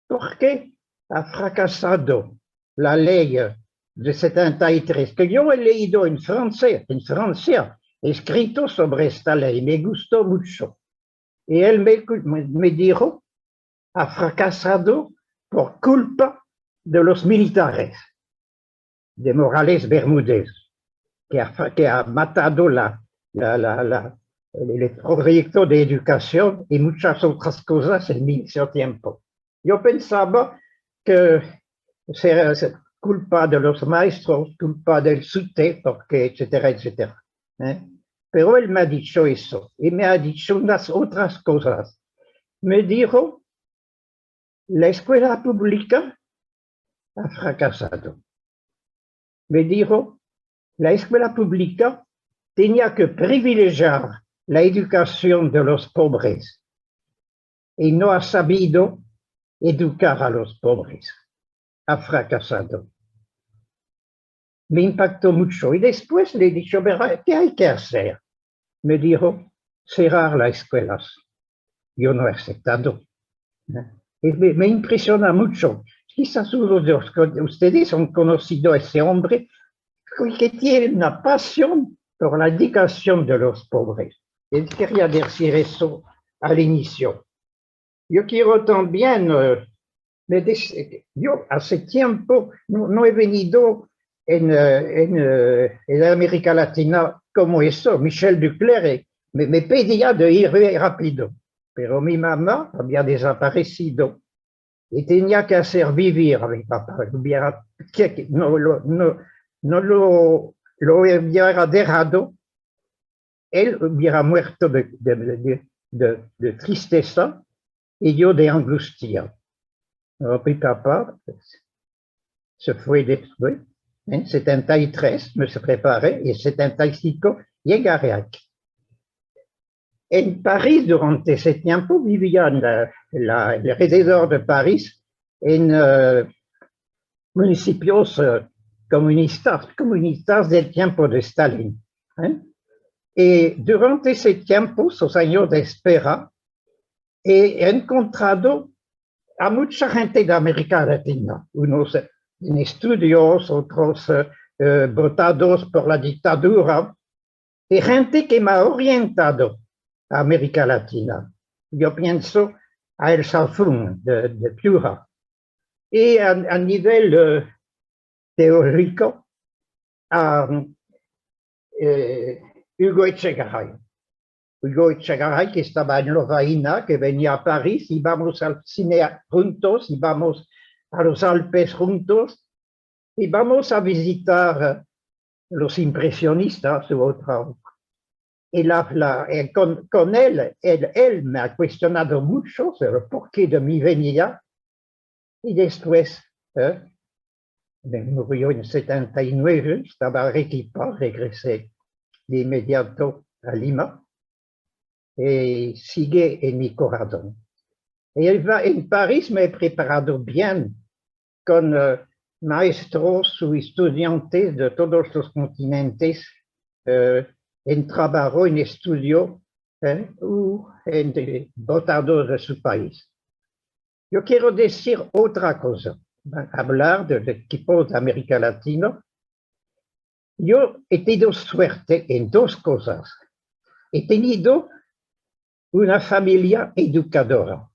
¿por qué ha fracasado la ley de 73? Que yo he leído en Francia, escrito sobre esta ley, me gustó mucho. Y él me dijo, ha fracasado por culpa de los militares, de Morales Bermúdez, que ha matado el proyecto de educación y muchas otras cosas en ese tiempo. Yo pensaba que era culpa de los maestros, culpa del SUTE, porque, etcétera, etcétera. Pero él me ha dicho eso, y me ha dicho unas otras cosas. Me dijo, la escuela pública ha fracasado. Me dijo, la escuela pública tenía que privilegiar la educación de los pobres y no ha sabido educar a los pobres. Ha fracasado. Me impactó mucho. Y después le he dicho, ¿qué hay que hacer? Me dijo, cerrar las escuelas. Yo no he aceptado. Y me impresiona mucho. Quizás uno de ustedes han conocido a ese hombre que tiene una pasión por la educación de los pobres. Y quería decir eso al inicio. Yo quiero también, yo hace tiempo no he venido en América Latina como eso. Michel Duclerc me pedía de ir rápido, pero mi mamá había desaparecido y tenía que hacer vivir a mi papá. No lo hubiera dejado, él hubiera muerto de tristeza y yo de angustia. Mi papá se fue después, en 73, me se preparé, y en 75 llegaré aquí. En París, durante ese tiempo, vivían alrededor de París en municipios comunistas del tiempo de Stalin. Y durante ese tiempo, esos años de espera, he encontrado a mucha gente de América Latina, unos en estudios, otros votados por la dictadura, y gente que me ha orientado a América Latina. Yo pienso a El Salfún de Piura. Y a nivel teórico, a Hugo Echegaray. Hugo Echegaray, que estaba en Lovaina, que venía a París, íbamos al cine juntos, íbamos a los Alpes juntos, íbamos a visitar los impresionistas u otra. Y con él me ha cuestionado mucho sobre el porqué de mi venida, y después me murió en 79, estaba en Arequipa, regresé de inmediato a Lima, y sigue en mi corazón. Y en París me he preparado bien con maestros o estudiantes de todos los continentes en trabajo, en estudio o en votados de su país. Yo quiero decir otra cosa, hablar del equipo de América Latina. Yo he tenido suerte en dos cosas. He tenido una familia educadora,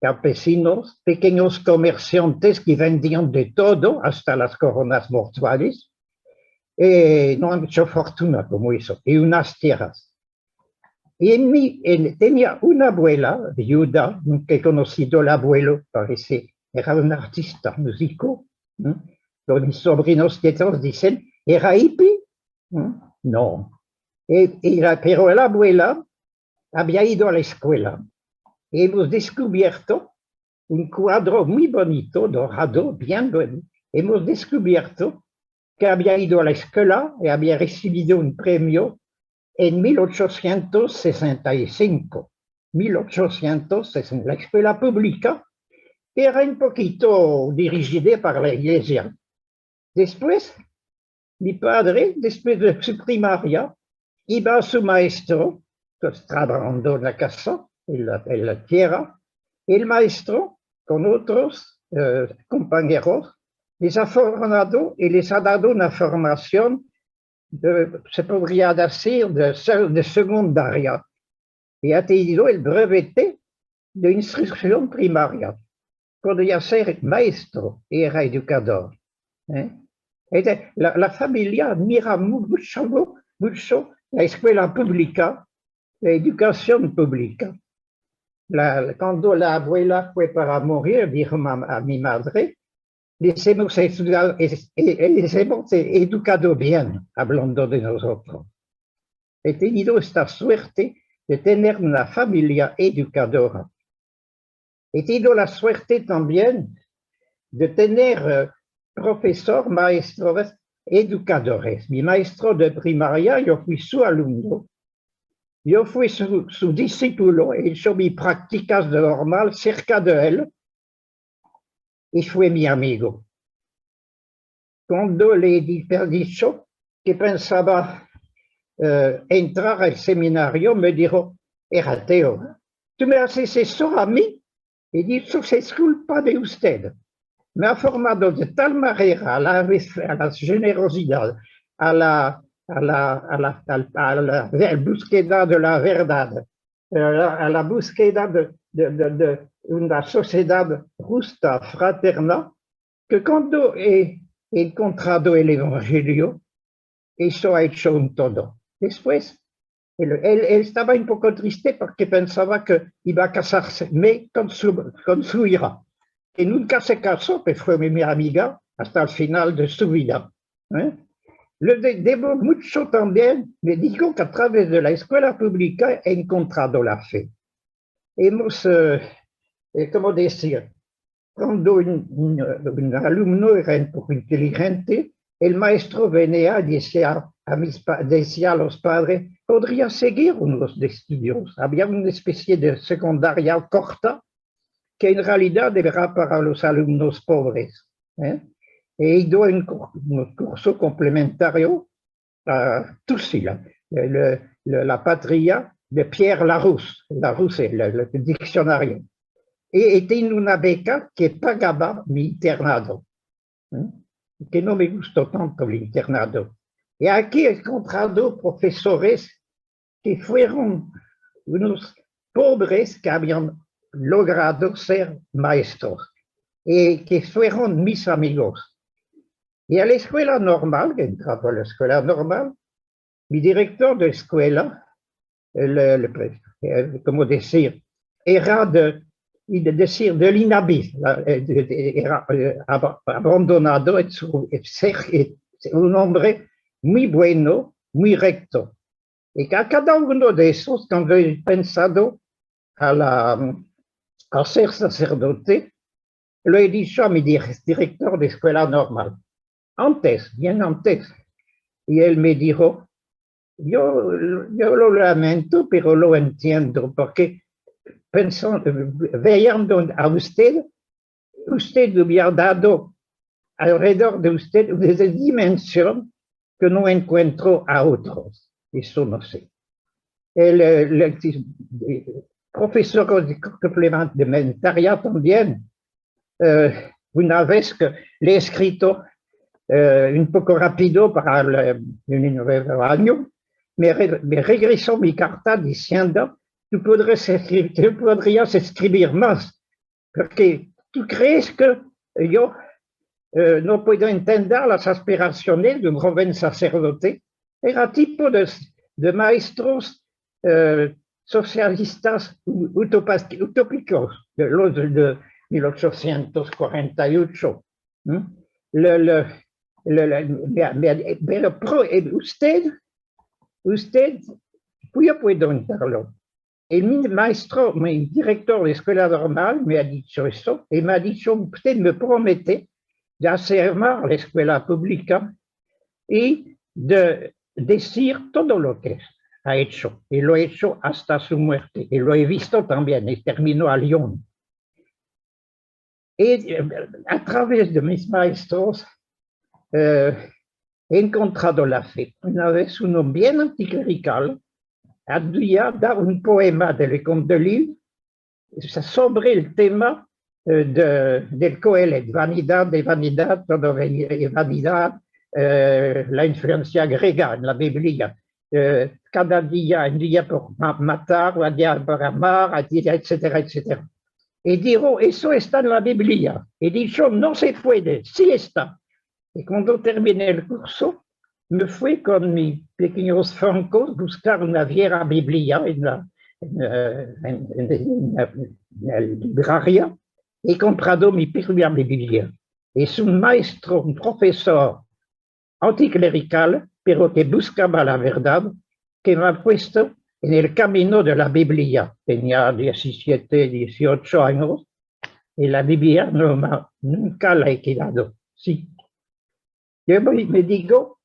campesinos, pequeños comerciantes que vendían de todo, hasta las coronas mortuales, y no han hecho fortuna como eso, y unas tierras. Y tenía una abuela viuda, nunca he conocido al abuelo, parece, era un artista, músico. Mis sobrinos nietos dicen, ¿era hippie? No. Pero la abuela había ido a la escuela. Y hemos descubierto un cuadro muy bonito, dorado, bien bueno. Hemos descubierto que había ido a la escuela y había recibido un premio en 1865. 1860, la escuela pública era un poquito dirigida por la iglesia. Después, mi padre, después de su primaria, iba a su maestro, que estaba trabajando en la casa, en la tierra, y el maestro, con otros compañeros, les ha formado y les ha dado una formación, se podría decir, de secundaria, y ha tenido el brevete de instrucción primaria. Podría ser maestro y era educador. La familia admira mucho la escuela pública, la educación pública. Cuando la abuela fue para morir, dijo a mi madre, les hemos educado bien, hablando de nosotros. He tenido esta suerte de tener una familia educadora. He tenido la suerte también de tener profesores, maestros, educadores. Mi maestro de primaria, yo fui su alumno. Yo fui su discípulo, he hecho mis prácticas de normal cerca de él y fue mi amigo. Cuando le he dicho que pensaba entrar al seminario, me dijo, era ateo. ¿Tú me haces eso a mí? He dicho, es culpa de usted. Me ha formado de tal manera a la generosidad, a la búsqueda de la verdad, a la búsqueda de una sociedad justa, fraterna, que cuando he encontrado el Evangelio, eso ha hecho un todo. Después, él estaba un poco triste porque pensaba que iba a casarse, mais con su hija. Y nunca se casó, pero fue mi amiga hasta el final de su vida. Le debo mucho también, me digo que a través de la escuela pública he encontrado la fe. Hemos, ¿cómo decir? Cuando un alumno era un poco inteligente, el maestro venía y decía a los padres, podría seguir unos estudios. Había una especie de secundaria corta que en realidad era para los alumnos pobres. He ido en un curso complementario a Tucila, la patria de Pierre Larousse, el diccionario. Y tengo una beca que pagaba mi internado, que no me gustó tanto el internado. Y aquí he encontrado profesores que fueron unos pobres que habían logrado ser maestros y que fueron mis amigos. Y a la escuela normal, que entraba a la escuela normal, mi director de escuela, como decir, era de l'INABI, era abandonado, un hombre muy bueno, muy recto. Y a cada uno de esos, cuando he pensado a ser sacerdote, lo he dicho a mi director de escuela normal, bien antes. Y él me dijo, yo lo lamento, pero lo entiendo, porque veando a usted hubiera dado alrededor de usted una dimensión que no encuentro a otros. Eso no sé. El profesor de complementaria también, una vez que le he escrito un poco rápido para el nuevo año, me regresó mi carta diciendo, tú podrías escribir más, porque tú crees que yo no puedo entender las aspiraciones de un joven sacerdote. Era tipo de maestros socialistas utópicos de los de 1848. Pero usted, yo puedo entenderlo. mi maestro, mi director de escuela normal me ha dicho eso y me ha dicho, usted me promete de hacer más la escuela pública y de decir todo lo que ha hecho. Y lo ha hecho hasta su muerte. Y lo he visto también, y terminó a Lyon. Y a través de mis maestros he encontrado la fe. Una vez uno bien anticlerical había dado un poema de Le Comte de Lille sobre el tema del Coelet, vanidad de vanidad, todo es vanidad, la influencia griega en la Biblia, cada día, un día por matar, un día por amar, etcétera, etcétera. Y digo, eso está en la Biblia. Y dicho, no se puede, sí está. Y cuando terminé el curso, me fui con mis pequeños francos buscar una vieja Biblia en la librería. He comprado mi primera Biblia. Es un maestro, un profesor anticlerical, pero que buscaba la verdad, que me ha puesto en el camino de la Biblia. Tenía 17, 18 años y la Biblia nunca la he quedado. Sí. Yo me digo,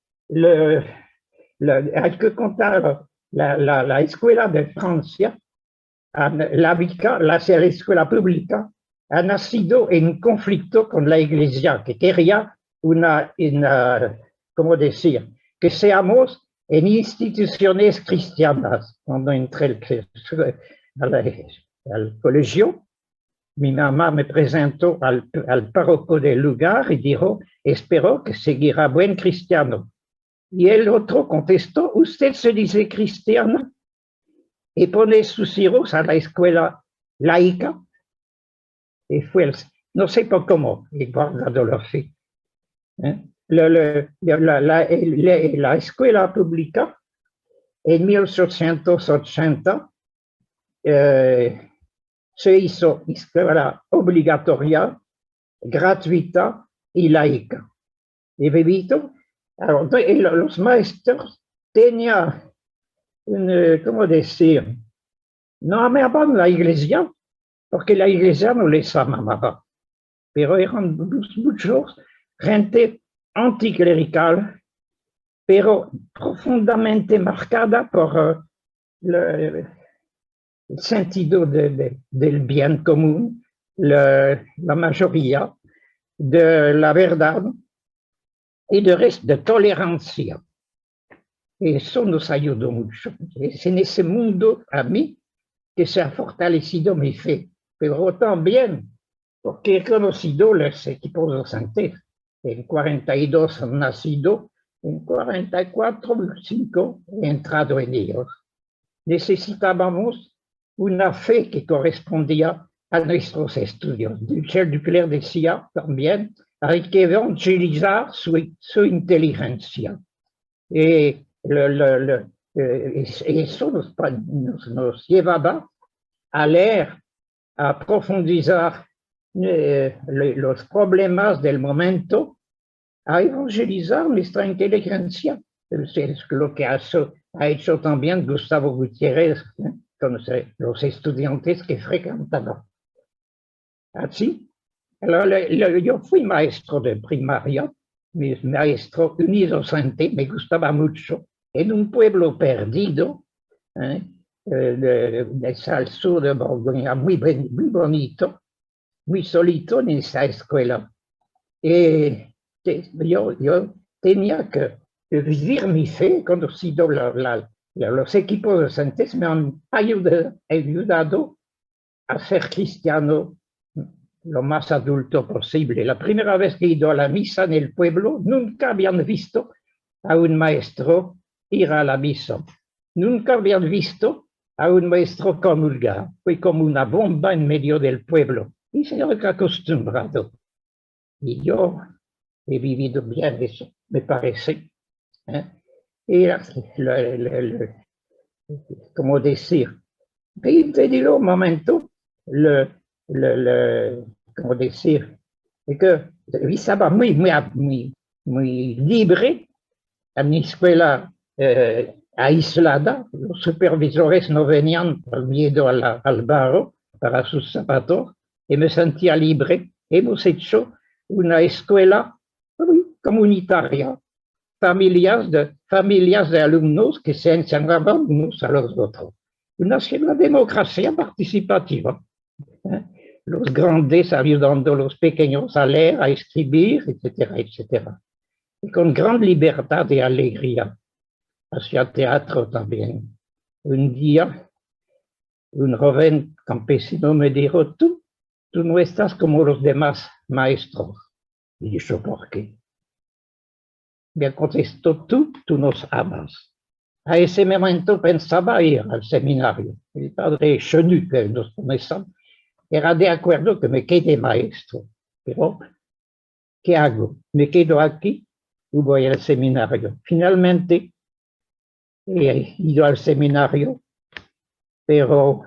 hay que contar la escuela de Francia, la escuela pública, ha nacido en conflicto con la Iglesia, que quería ¿cómo decir? Que seamos en instituciones cristianas. Cuando entré al colegio, mi mamá me presentó al párroco del lugar y dijo, espero que seguirá buen cristiano. Y el otro contestó, ¿usted se dice cristiana? Y pone sus hijos a la escuela laica. Y fue, no sé por cómo, he guardado la fe. La escuela pública, en 1880, se hizo escuela obligatoria, gratuita y laica. Y visto, los maestros tenían, ¿cómo decir? No amaban la iglesia, porque la iglesia no les amaba, pero eran muchos gente anticlerical, pero profundamente marcada por el sentido del bien común, la mayoría, de la verdad y de tolerancia. Eso nos ayudó mucho. Es en ese mundo, a mí, que se ha fortalecido mi fe, pero también porque he conocido los equipos docentes. En 42 han nacido, en 44, 5 he entrado en ellos. Necesitábamos una fe que correspondía a nuestros estudios. Michel Duclerc decía también, hay que evangelizar su inteligencia. Y eso nos llevaba a leer, a profundizar los problemas del momento, a evangelizar nuestra inteligencia. Es lo que ha hecho también Gustavo Gutiérrez con los estudiantes que frecuentaban. Así, yo fui maestro de primaria, maestro unidocente, me gustaba mucho, en un pueblo perdido, al sur de Borgoña, muy bonito, muy solito en esa escuela. Y yo tenía que vivir mi fe, he conocido los equipos docentes, me han ayudado a ser cristiano lo más adulto posible. La primera vez que he ido a la misa en el pueblo, nunca habían visto a un maestro ir a la misa. Nunca habían visto a un maestro comulgar. Fue como una bomba en medio del pueblo. Y se han acostumbrado. Y yo he vivido bien eso, me parece. Y como decir, te digo un momento, como decir, que estaba muy libre a mi escuela aislada, los supervisores no venían por miedo al barro para sus zapatos, y me sentía libre. Hemos hecho una escuela comunitaria, familias de alumnos que se enseñaban unos a los otros. Una democracia participativa. Los grandes ayudando a los pequeños a leer, a escribir, etcétera, etcétera. Y con gran libertad y alegría. Hacia teatro también. Un día, un joven campesino me dijo, tú no estás como los demás maestros. Y dije, ¿por qué? Me contestó, tú nos amas. A ese momento pensaba ir al seminario. El padre Chenu, que nos conocemos, era de acuerdo que me quede maestro. Pero, ¿qué hago? ¿Me quedo aquí o voy al seminario? Finalmente, he ido al seminario, pero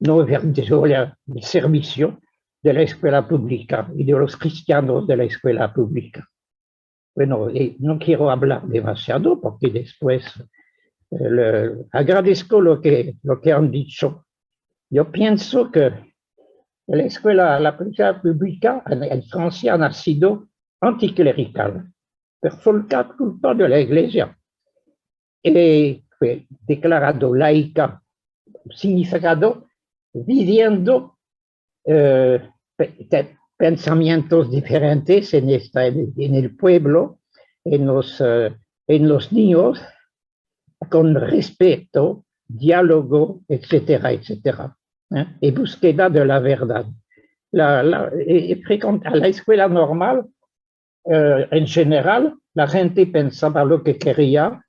no he hecho el servicio de la escuela pública y de los cristianos de la escuela pública. Bueno, no quiero hablar demasiado porque después agradezco lo que han dicho. Yo pienso que la escuela pública en Francia ha sido anticlerical, por culpa de la Iglesia. Fue declarado laica, significado viviendo pensamientos diferentes en el pueblo, en los niños, con respeto, diálogo, etcétera, etcétera, y búsqueda de la verdad. A la escuela normal, en general, la gente pensaba lo que quería.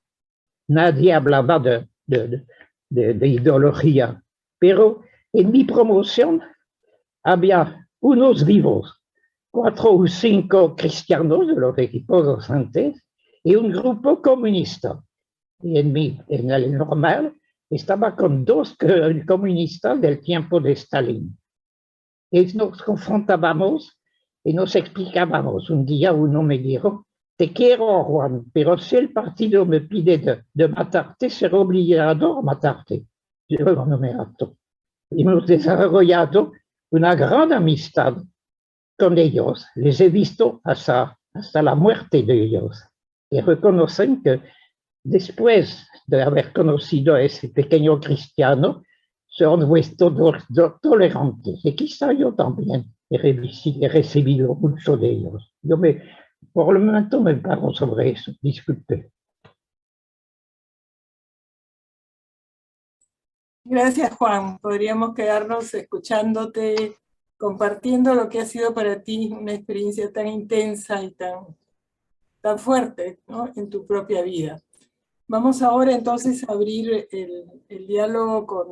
Nadie hablaba de ideología, pero en mi promoción había unos vivos, 4 o 5 cristianos de los equipos docentes y un grupo comunista. Y en el normal estaba con 2 comunistas del tiempo de Stalin. Y nos confrontábamos y nos explicábamos. Un día uno me dijo, te quiero, Juan, pero si el partido me pide de matarte, seré obligado a matarte. Yo no me mato. Hemos desarrollado una gran amistad con ellos. Les he visto hasta la muerte de ellos. Y reconocen que después de haber conocido a ese pequeño cristiano, se han vuelto tolerantes. Y quizá yo también he recibido mucho de ellos. Por el momento me paro sobre eso, disculpe. Gracias, Juan. Podríamos quedarnos escuchándote, compartiendo lo que ha sido para ti una experiencia tan intensa y tan fuerte, ¿no?, en tu propia vida. Vamos ahora entonces a abrir el diálogo con